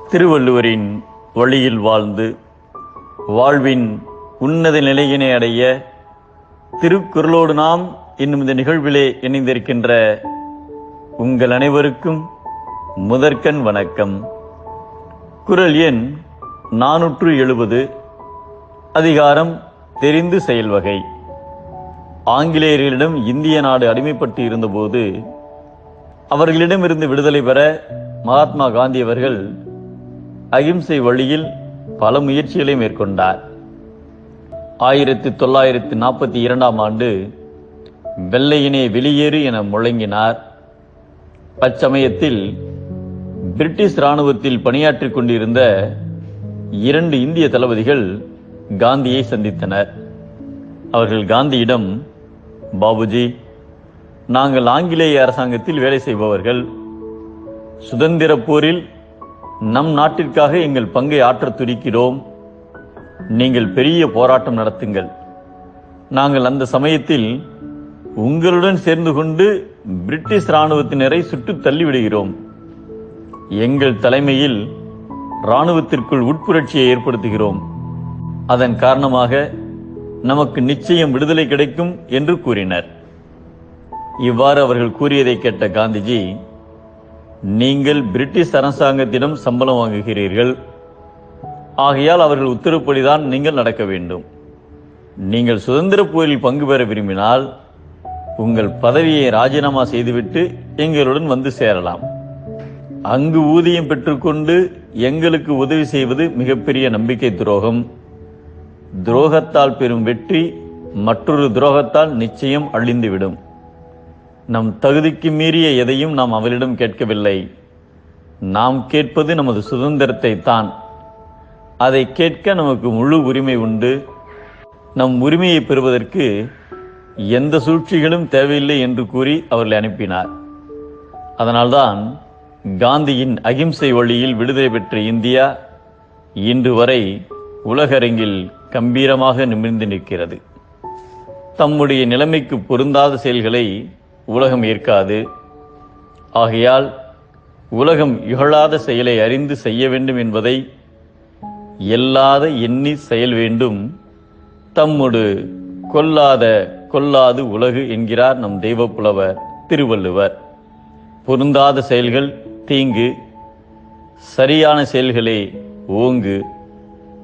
திருவள்ளுவரின் வழியில் வாழ்ந்து வாழ்வின் உன்னத நிலையினை அடைய திருக்குறளோடு நாம் என்னும் இந்த நிகழ்விலே இணைந்திருக்கின்ற உங்கள் அனைவருக்கும் முதற்கண் வணக்கம். குறள் எண் 470, அதிகாரம் தெரிந்து செயல்வகை. ஆங்கிலேயர்களிடம் இந்திய நாடு அடிமைப்பட்டு இருந்தபோது அவர்களிடமிருந்து விடுதலை பெற மகாத்மா காந்தி அவர்கள் அகிம்சை வழியில் பல முயற்சிகளை மேற்கொண்டார். 1942ஆம் ஆண்டு வெள்ளையனே வெளியேறு என முழங்கினார். அச்சமயத்தில் பிரிட்டிஷ் இராணுவத்தில் பணியாற்றிக் கொண்டிருந்த 2 இந்திய தளபதிகள் காந்தியை சந்தித்தனர். அவர்கள் காந்தியிடம், பாபுஜி, நாங்கள் ஆங்கிலேய அரசாங்கத்தில் வேலை செய்பவர்கள். சுதந்திர போரில் நம் நாட்டிற்காக எங்கள் பங்கை ஆற்றத் துடிக்கிறோம். நீங்கள் பெரிய போராட்டம் நடத்துங்கள். நாங்கள் அந்த சமயத்தில் உங்களுடன் சேர்ந்து கொண்டு பிரிட்டிஷ் இராணுவத்தினரை சுட்டு தள்ளிவிடுகிறோம். எங்கள் தலைமையில் இராணுவத்திற்குள் உட்புரட்சியை ஏற்படுத்துகிறோம். அதன் காரணமாக நமக்கு நிச்சயம் விடுதலை கிடைக்கும் என்று கூறினர். இவ்வாறு அவர்கள் கூறியதை கேட்ட காந்திஜி, நீங்கள் பிரிட்டிஷ் அரசாங்கத்திடம் சம்பளம் வாங்குகிறீர்கள், ஆகையால் அவர்கள் உத்தரவுப்படிதான் நீங்கள் நடக்க வேண்டும். நீங்கள் சுதந்திர போரில் பங்கு பெற விரும்பினால் உங்கள் பதவியை ராஜினாமா செய்துவிட்டு எங்களுடன் வந்து சேரலாம். அங்கு ஊதியம் பெற்றுக்கொண்டு எங்களுக்கு உதவி செய்வது மிகப்பெரிய நம்பிக்கை துரோகம். துரோகத்தால் பெறும் வெற்றி மற்றொரு துரோகத்தால் நிச்சயம் அழிந்துவிடும். நம் தகுதிக்கு மீறிய எதையும் நாம் அவரிடம் கேட்கவில்லை. நாம் கேட்பது நமது சுதந்திரத்தை தான். அதை கேட்க நமக்கு முழு உரிமை உண்டு. நம் உரிமையை பெறுவதற்கு எந்த சூழ்ச்சிகளும் தேவையில்லை என்று கூறி அவர்களை அனுப்பினார். அதனால்தான் காந்தியின் அகிம்சை வழியில் விடுதலை பெற்ற இந்தியா இன்று வரை உலகரங்கில் கம்பீரமாக நிமிர்ந்து நிற்கிறது. தம்முடைய நிலைமைக்கு பொருந்தாத செயல்களை உலகம் ஏற்காது. ஆகையால் உலகம் இகழாத செயலை அறிந்து செய்ய வேண்டும் என்பதை எல்லாத எண்ணி செயல் வேண்டும். தம்முடு கொல்லாது உலகு என்கிறார் நம் தெய்வப்புலவர் திருவள்ளுவர். பொருந்தாத செயல்கள் தீங்கு, சரியான செயல்களே ஓங்கு.